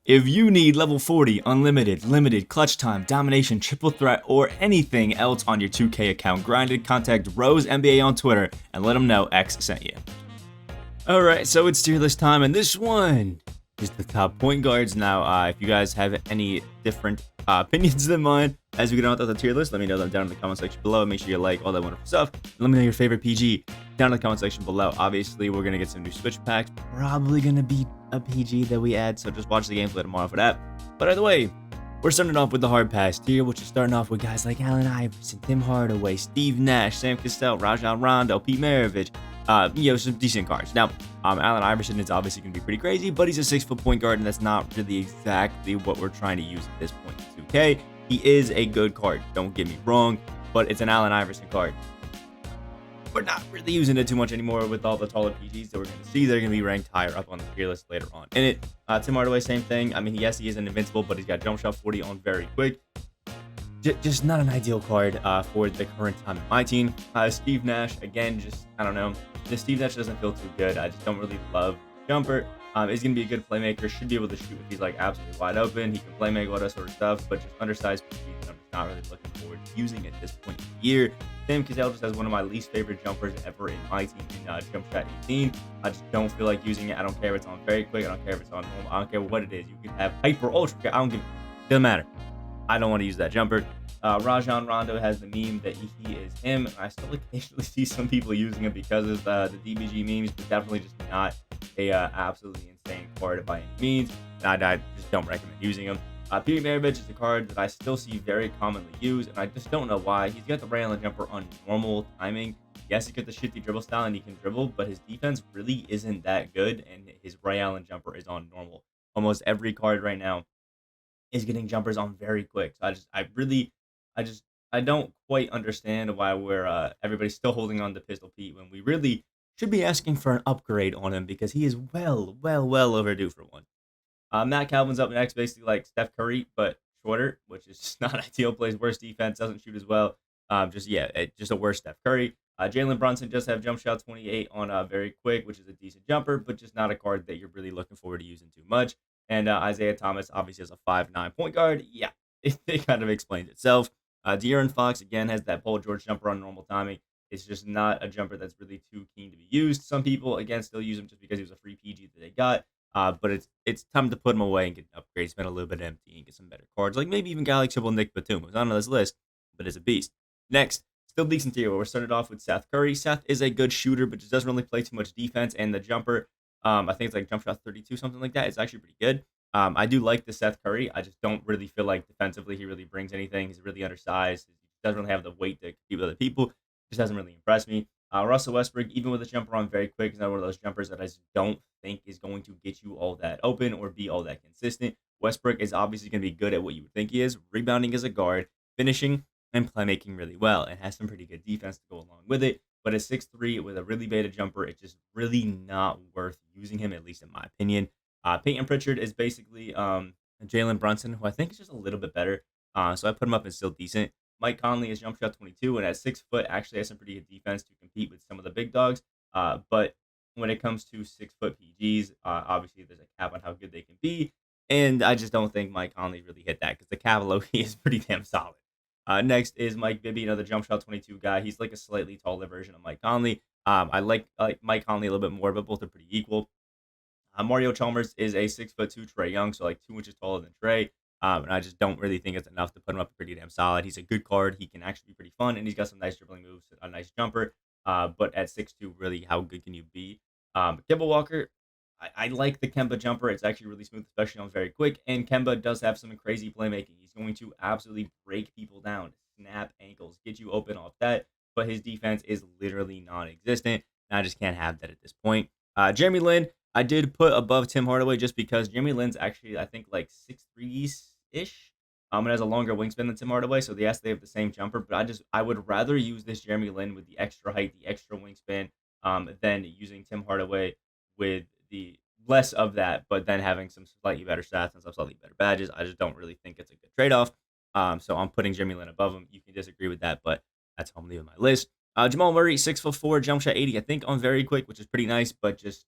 If you need level 40, unlimited, limited, clutch time, domination, triple threat, or anything else on your 2K account, grinded, contact Rose NBA on Twitter and let them know X sent you. Alright, so it's tier list time, and this one is the top point guards. Now, if you guys have any different opinions than mine as we get on with the tier list, let me know them down in the comment section below. Make sure you like all that wonderful stuff. Let me know your favorite PG down in the comment section below. Obviously, we're going to get some new switch packs. Probably going to be a PG that we add, so just watch the gameplay tomorrow for that. But either way, we're starting off with the hard pass tier, which is starting off with guys like Allen Iverson, Tim Hardaway, Steve Nash, Sam Cassell, Rajon Rondo, Pete Maravich. Some decent cards. Now, Allen Iverson is obviously going to be pretty crazy, but he's a 6-foot point guard, and that's not really exactly what we're trying to use at this point in 2K. He is a good card, don't get me wrong, but it's an Allen Iverson card. We're not really using it too much anymore with all the taller PGs that we're going to see. They're going to be ranked higher up on the tier list later on in it. Tim Hardaway, same thing. I mean, yes, he isn't invincible, but he's got jump shot 40 on very quick. Just not an ideal card for the current time in my team. Steve Nash, again, I don't know. This Steve Nash doesn't feel too good. I just don't really love jumper. He's going to be a good playmaker. Should be able to shoot if he's like absolutely wide open. He can play make all that sort of stuff, but just undersized PGs, I'm just not really looking forward to using at this point in the year. Sam Cassell just has one of my least favorite jumpers ever in my team in Jump Shot 18. I just don't feel like using it. I don't care if it's on very quick. I don't care if it's on normal. I don't care what it is. You can have hyper ultra. I don't give a doesn't matter. I don't want to use that jumper. Rajon Rondo has the meme that he is him. I still occasionally see some people using it because of the DBG memes, but definitely just not a absolutely insane card by any means. I just don't recommend using him. Pete Maravich is a card that I still see very commonly used, and I just don't know why. He's got the Ray Allen jumper on normal timing. Yes, he's got the shifty dribble style, and he can dribble, but his defense really isn't that good, and his Ray Allen jumper is on normal. Almost every card right now is getting jumpers on very quick. So I don't quite understand why we're everybody's still holding on to Pistol Pete when we really should be asking for an upgrade on him because he is well overdue for one. Matt Calvin's up next, basically like Steph Curry, but shorter, which is just not ideal. Plays worse defense, doesn't shoot as well. Just a worse Steph Curry. Jalen Brunson just have jump shot 28 on very quick, which is a decent jumper, but just not a card that you're really looking forward to using too much. And Isaiah Thomas obviously has a 5'9" point guard. Yeah, it kind of explains itself. De'Aaron Fox, again, has that Paul George jumper on normal timing. It's just not a jumper that's really too keen to be used. Some people, again, still use him just because he was a free PG that they got. But it's time to put him away and get an upgrade, spend a little bit empty, and get some better cards. Like maybe even guy like Triple Nick Batum, who's not on this list, but is a beast. Next, still decent tier. We're started off with Seth Curry. Seth is a good shooter, but just doesn't really play too much defense. And the jumper, I think it's like jump shot 32, something like that. It's actually pretty good. I do like the Seth Curry. I just don't really feel like defensively he really brings anything. He's really undersized. He doesn't really have the weight to compete with other people. Just doesn't really impress me. Russell Westbrook, even with a jumper on very quick, is not one of those jumpers that I just don't think is going to get you all that open or be all that consistent. Westbrook is obviously going to be good at what you would think he is, rebounding as a guard, finishing, and playmaking really well, and has some pretty good defense to go along with it. But at 6'3", with a really beta jumper, it's just really not worth using him, at least in my opinion. Peyton Pritchard is basically Jalen Brunson, who I think is just a little bit better. So I put him up and still decent. Mike Conley is jump shot 22, and at 6 foot actually has some pretty good defense to compete with some of the big dogs. But when it comes to 6 foot PGs, obviously there's a cap on how good they can be. And I just don't think Mike Conley really hit that because the Cavalier is pretty damn solid. Next is Mike Bibby, another jump shot 22 guy. He's like a slightly taller version of Mike Conley. I like Mike Conley a little bit more, but both are pretty equal. Mario Chalmers is a 6'2" Trae Young, so like 2 inches taller than Trae. And I just don't really think it's enough to put him up pretty damn solid. He's a good card. He can actually be pretty fun, and he's got some nice dribbling moves, a nice jumper. But at 6'2", really, how good can you be? Kemba Walker, I like the Kemba jumper. It's actually really smooth, especially on very quick. And Kemba does have some crazy playmaking. He's going to absolutely break people down, snap ankles, get you open off that. But his defense is literally non-existent. And I just can't have that at this point. Jeremy Lin, I did put above Tim Hardaway just because Jeremy Lin's actually, I think, like 6'3"-ish. And has a longer wingspan than Tim Hardaway. So yes, they have the same jumper, but I would rather use this Jeremy Lin with the extra height, the extra wingspan, than using Tim Hardaway with the less of that, but then having some slightly better stats and some slightly better badges. I just don't really think it's a good trade-off. So I'm putting Jeremy Lin above him. You can disagree with that, but that's how I'm leaving my list. Jamal Murray, 6'4", jump shot 80, I think on very quick, which is pretty nice, but just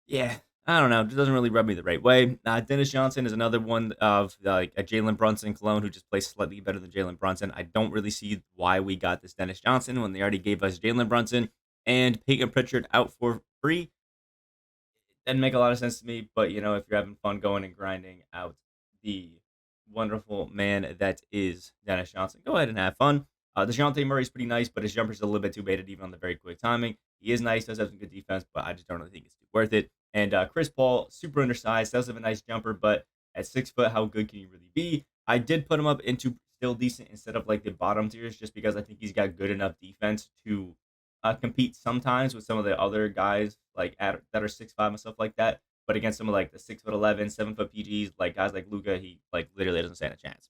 yeah, I don't know, it doesn't really rub me the right way. Dennis Johnson is another one of like a Jalen Brunson clone who just plays slightly better than Jalen Brunson. I don't really see why we got this Dennis Johnson when they already gave us Jalen Brunson and Peyton Pritchard out for free. Didn't make a lot of sense to me, but if you're having fun going and grinding out the wonderful man that is Dennis Johnson, go ahead and have fun. DeJounte Murray's pretty nice, but his jumper's a little bit too baited even on the very quick timing. He is nice, does have some good defense, but I just don't really think it's worth it. And Chris Paul, super undersized, does have a nice jumper, but at 6 foot, how good can you really be? I did put him up into still decent instead of like the bottom tiers, just because I think he's got good enough defense to compete sometimes with some of the other guys that are 6'5" and stuff like that. But against some of like the 6'11", 7 foot PGs, like guys like Luca, he like literally doesn't stand a chance.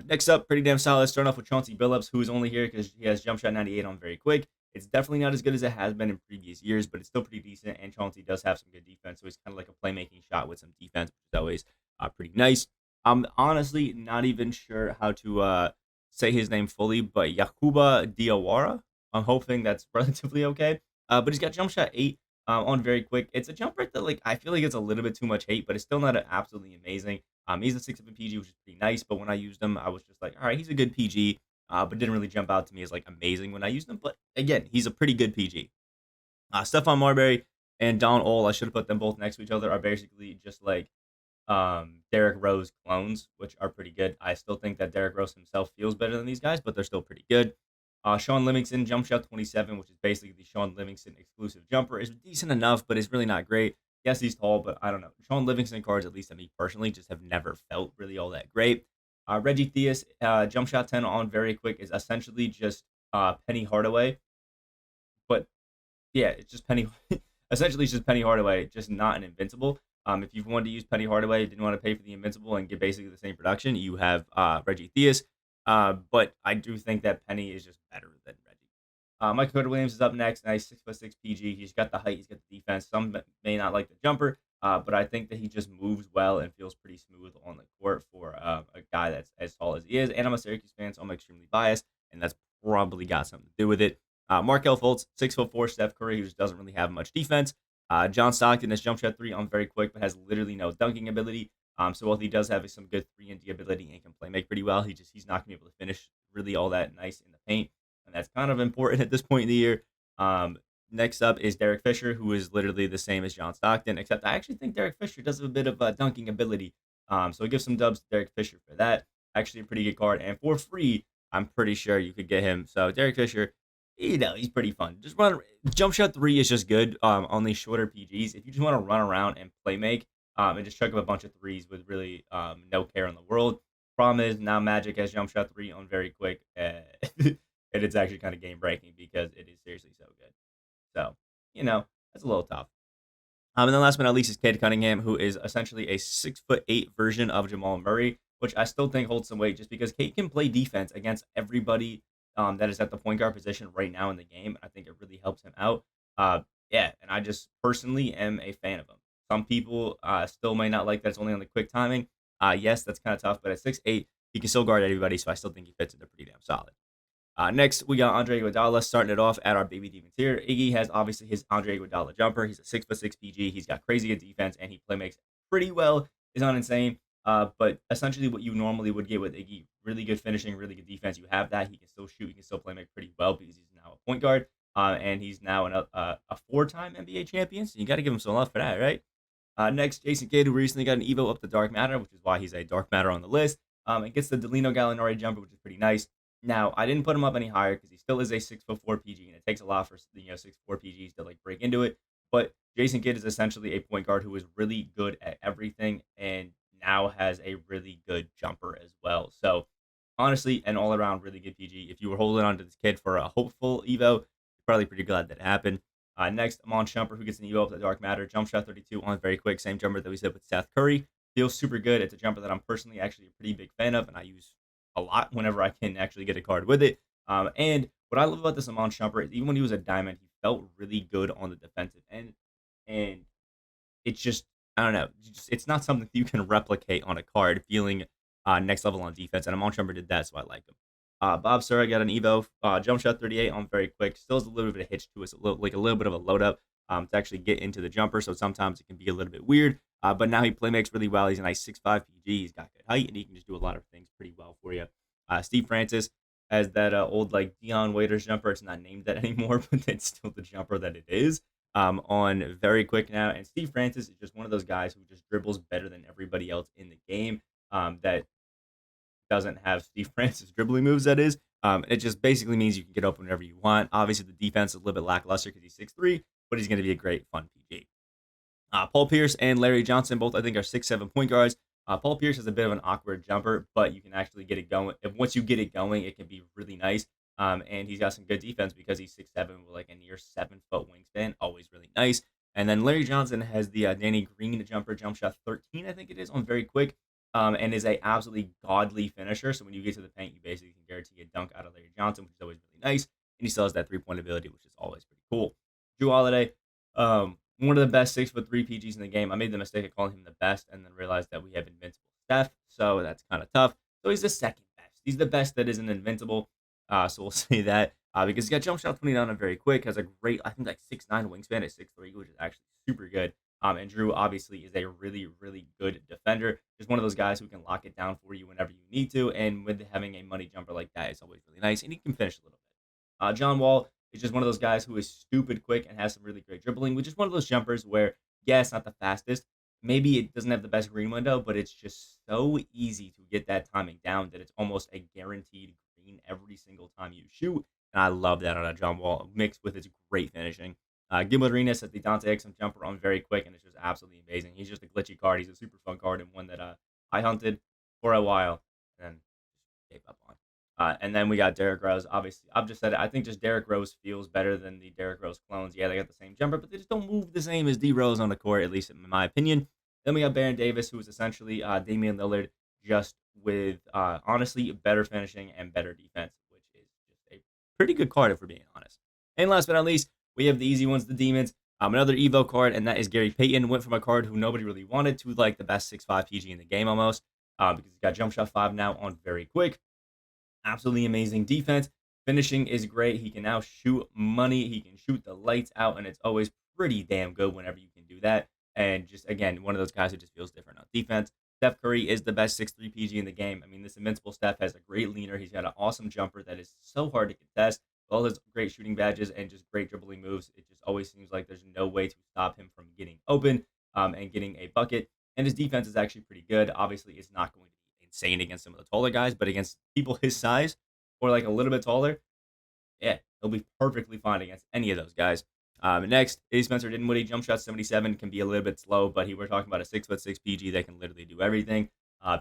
Next up, pretty damn solid. Starting off with Chauncey Billups, who is only here because he has jump shot 98 on very quick. It's definitely not as good as it has been in previous years, but it's still pretty decent. And Chauncey does have some good defense, so he's kind of like a playmaking shot with some defense, which is always pretty nice. I'm honestly not even sure how to say his name fully, but Yakuba Diawara. I'm hoping that's relatively okay. But he's got jump shot 8 on very quick. It's a jumper that like I feel like it's a little bit too much hate, but it's still not absolutely amazing. He's a 6'7" PG, which is pretty nice. But when I used him, I was just like, all right, he's a good PG, but didn't really jump out to me as like amazing when I used him. But again, he's a pretty good PG. Stephon Marbury and Don Ole, I should have put them both next to each other, are basically just like Derrick Rose clones, which are pretty good. I still think that Derrick Rose himself feels better than these guys, but they're still pretty good. Sean Livingston, jump shot 27, which is basically the Sean Livingston exclusive jumper, is decent enough, but it's really not great. Yes, he's tall, but I don't know. Sean Livingston cards, at least to me personally, just have never felt really all that great. Reggie Theus, jump shot 10 on very quick, is essentially just Penny Hardaway, but yeah, it's just Penny. Essentially, it's just Penny Hardaway, just not an invincible. If you wanted to use Penny Hardaway, didn't want to pay for the invincible and get basically the same production, you have Reggie Theus. But I do think that Penny is just better than Reggie. Michael Carter Williams is up next. Nice 6'6" PG. He's got the height. He's got the defense. Some may not like the jumper, but I think that he just moves well and feels pretty smooth on the court for a guy that's as tall as he is. And I'm a Syracuse fan, so I'm extremely biased, and that's probably got something to do with it. Markel Fultz, 6'4", Steph Curry, who just doesn't really have much defense. John Stockton is jump shot 3 on very quick, but has literally no dunking ability. So while he does have some good 3-and-D ability and can play make pretty well, he's not gonna be able to finish really all that nice in the paint, and that's kind of important at this point in the year. Next up is Derek Fisher, who is literally the same as John Stockton, except I actually think Derek Fisher does have a bit of dunking ability. So give some dubs to Derek Fisher for that. Actually, a pretty good card, and for free, I'm pretty sure you could get him. So Derek Fisher, he's pretty fun. Just run. Jump shot 3 is just good on these shorter PGs. If you just want to run around and play make, and just chuck up a bunch of threes with really no care in the world. Problem is now Magic has jump shot 3 on very quick, and it's actually kind of game breaking because it is seriously so good. So that's a little tough. And then last but not least is Cade Cunningham, who is essentially a 6'8" version of Jamal Murray, which I still think holds some weight just because Cade can play defense against everybody that is at the point guard position right now in the game. I think it really helps him out. Yeah, and I just personally am a fan of him. Some people still may not like that it's only on the quick timing. Yes, that's kind of tough, but at 6'8", he can still guard everybody, so I still think he fits in there pretty damn solid. Next, we got Andre Iguodala starting it off at our baby demons here. Iggy has obviously his Andre Iguodala jumper. He's a 6'6" PG. He's got crazy good defense, and he play makes pretty well. Is not insane. But essentially what you normally would get with Iggy, really good finishing, really good defense. You have that. He can still shoot. He can still play make pretty well because he's now a point guard. And he's now a 4-time NBA champion. So you got to give him some love for that, right? Next, Jason Kidd, who recently got an Evo up to Dark Matter, which is why he's a Dark Matter on the list. It gets the Delino Gallinari jumper, which is pretty nice. Now, I didn't put him up any higher because he still is a 6'4" PG, and it takes a lot for 6'4" PGs to like break into it. But Jason Kidd is essentially a point guard who is really good at everything and now has a really good jumper as well. So honestly, an all-around really good PG. If you were holding on to this kid for a hopeful Evo, you're probably pretty glad that it happened. Next, Amon Shumpert, who gets an Evo up to Dark Matter. Jump shot 32 on very quick. Same jumper that we said with Seth Curry. Feels super good. It's a jumper that I'm personally actually a pretty big fan of, and I use a lot whenever I can actually get a card with it. And what I love about this Amon Shumpert is even when he was a diamond, he felt really good on the defensive end. And it's just, I don't know, it's not something you can replicate on a card, feeling next level on defense. And Amon Shumpert did that, so I like him. Bob Sura got an Evo, jump shot 38 on very quick. Still has a little bit of a hitch to us, a little bit of a load up, to actually get into the jumper. So sometimes it can be a little bit weird. But now he play makes really well. He's a nice 6'5" PG. He's got good height, and he can just do a lot of things pretty well for you. Steve Francis has that old like Dion Waiters jumper. It's not named that anymore, but it's still the jumper that it is. On very quick now, and Steve Francis is just one of those guys who just dribbles better than everybody else in the game. That doesn't have Steve Francis dribbling moves. That is, it just basically means you can get open whenever you want. Obviously, the defense is a little bit lackluster because he's 6'3", but he's going to be a great fun PG. Paul Pierce and Larry Johnson both, I think, are 6'7" point guards. Paul Pierce has a bit of an awkward jumper, but you can actually get it going. If once you get it going, it can be really nice. And he's got some good defense because he's 6'7" with like a near 7-foot wingspan. Always really nice. And then Larry Johnson has the Danny Green jumper, jump shot 13, I think it is, on very quick. And is a absolutely godly finisher. So when you get to the paint, you basically can guarantee a dunk out of Larry Johnson, which is always really nice. And he still has that 3-point ability, which is always pretty cool. Drew Holiday, one of the best 6'3" PGs in the game. I made the mistake of calling him the best and then realized that we have Invincible Steph, so that's kind of tough. So he's the second best. He's the best that isn't invincible. So we'll say that because he's got jump shot 29 and very quick, has a great, I think, like 6'9" wingspan at 6'3", which is actually super good. And Drew obviously is a really, really good defender. Just one of those guys who can lock it down for you whenever you need to. And with having a money jumper like that, it's always really nice. And he can finish a little bit. John Wall is just one of those guys who is stupid quick and has some really great dribbling, which is one of those jumpers where, yeah, it's not the fastest. Maybe it doesn't have the best green window, but it's just so easy to get that timing down that it's almost a guaranteed green every single time you shoot. And I love that on a John Wall mixed with its great finishing. Gilbert Arenas has the Dante Exum jumper on very quick, and it's just absolutely amazing. He's just a glitchy card. He's a super fun card and one that I hunted for a while and then gave up on. And then we got Derrick Rose. Obviously, I've just said it. I think just Derrick Rose feels better than the Derrick Rose clones. Yeah, they got the same jumper, but they just don't move the same as D Rose on the court, at least in my opinion. Then we got Baron Davis, who is essentially Damian Lillard, just with honestly better finishing and better defense, which is just a pretty good card if we're being honest. And last but not least, we have the easy ones, the Demons. Another Evo card, and that is Gary Payton. Went from a card who nobody really wanted to like the best 6'5" PG in the game almost, because he's got jump shot 5 now on very quick. Absolutely amazing defense. Finishing is great. He can now shoot money. He can shoot the lights out, and it's always pretty damn good whenever you can do that. And just, again, one of those guys who just feels different on defense. Steph Curry is the best 6'3" PG in the game. I mean, this Invincible Steph has a great leaner. He's got an awesome jumper that is so hard to contest. All his great shooting badges and just great dribbling moves, it just always seems like there's no way to stop him from getting open and getting a bucket. And his defense is actually pretty good. Obviously, it's not going to be insane against some of the taller guys, but against people his size or like a little bit taller, yeah, he'll be perfectly fine against any of those guys. Next is Spencer Dinwiddie. Jump shot 77 can be a little bit slow, but we're talking about a 6'6" PG that can literally do everything.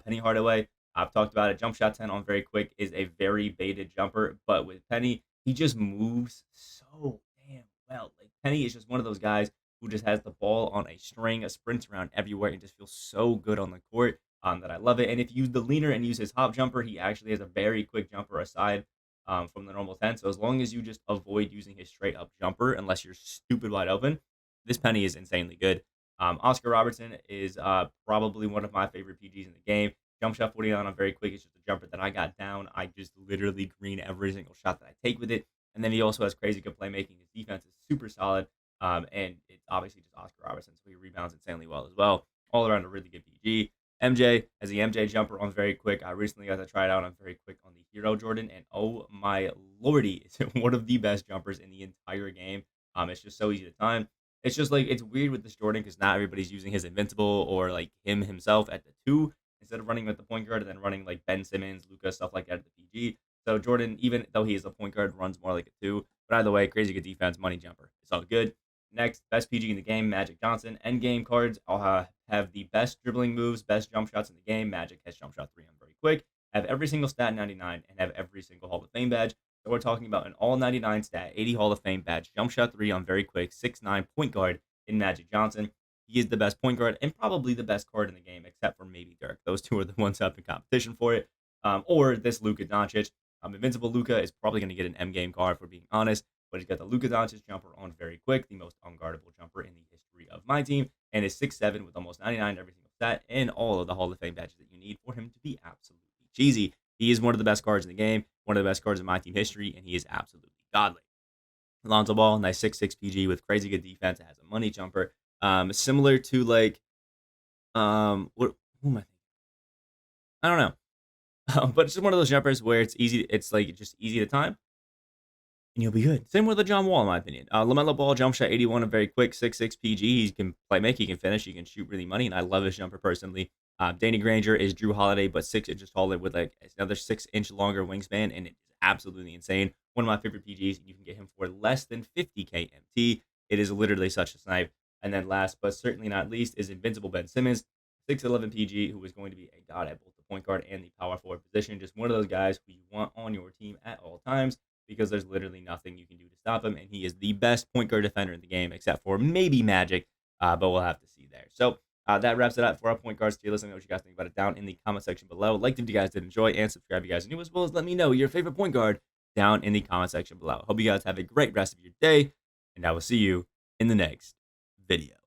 Penny Hardaway, I've talked about it. Jump shot 10 on very quick is a very baited jumper, but with Penny, he just moves so damn well. Like Penny is just one of those guys who just has the ball on a string, sprints around everywhere, and just feels so good on the court that I love it. And if you use the leaner and use his hop jumper, he actually has a very quick jumper aside from the normal 10. So as long as you just avoid using his straight up jumper, unless you're stupid wide open, this Penny is insanely good. Oscar Robertson is probably one of my favorite PGs in the game. Jump shot 49 on very quick. It's just a jumper that I got down. I just literally green every single shot that I take with it. And then he also has crazy good playmaking. His defense is super solid. And it's obviously just Oscar Robertson, so he rebounds insanely well as well. All around a really good PG. MJ has the MJ jumper on very quick. I recently got to try it out on very quick on the Hero Jordan, and oh my lordy, is it one of the best jumpers in the entire game. It's just so easy to time. It's just like it's weird with this Jordan because not everybody's using his Invincible or like him himself at the 2 instead of running with the point guard and then running like Ben Simmons, Luka, stuff like that at the PG. So Jordan, even though he is a point guard, runs more like a 2. But either way, crazy good defense, money jumper. It's all good. Next, best PG in the game, Magic Johnson. Endgame cards have the best dribbling moves, best jump shots in the game. Magic has jump shot 3 on very quick. Have every single stat 99 and have every single Hall of Fame badge. So we're talking about an all 99 stat, 80 Hall of Fame badge, jump shot 3 on very quick, 6'9" point guard in Magic Johnson. He is the best point guard and probably the best card in the game, except for maybe Dirk. Those two are the ones up in competition for it. Or this Luka Doncic. Invincible Luka is probably going to get an M game card, if we're being honest. But he's got the Luka Doncic jumper on very quick, the most unguardable jumper in the history of my team, and is 6'7" with almost 99 every single stat and all of the Hall of Fame badges that you need for him to be absolutely cheesy. He is one of the best cards in the game, one of the best cards in my team history, and he is absolutely godly. Lonzo Ball, nice 6'6" PG with crazy good defense. It has a money jumper. Similar to like, what, who am I thinking? I don't know. But it's just one of those jumpers where it's easy. It's like just easy to time, and you'll be good. Same with the John Wall, in my opinion. LaMelo Ball, jump shot 81, a very quick 6'6" PG. He can play make, he can finish, he can shoot really money, and I love his jumper personally. Danny Granger is Drew Holiday, but 6 inches taller with like another 6 inch longer wingspan, and it's absolutely insane. One of my favorite PGs, and you can get him for less than 50K MT. It is literally such a snipe. And then last but certainly not least is Invincible Ben Simmons, 6'11" PG, who is going to be a god at both the point guard and the power forward position. Just one of those guys who you want on your team at all times because there's literally nothing you can do to stop him. And he is the best point guard defender in the game, except for maybe Magic, but we'll have to see there. So that wraps it up for our point guards tier list. Let me know what you guys think about it down in the comment section below. Like if you guys did enjoy, and subscribe if you guys are new, as well as let me know your favorite point guard down in the comment section below. Hope you guys have a great rest of your day, and I will see you in the next video.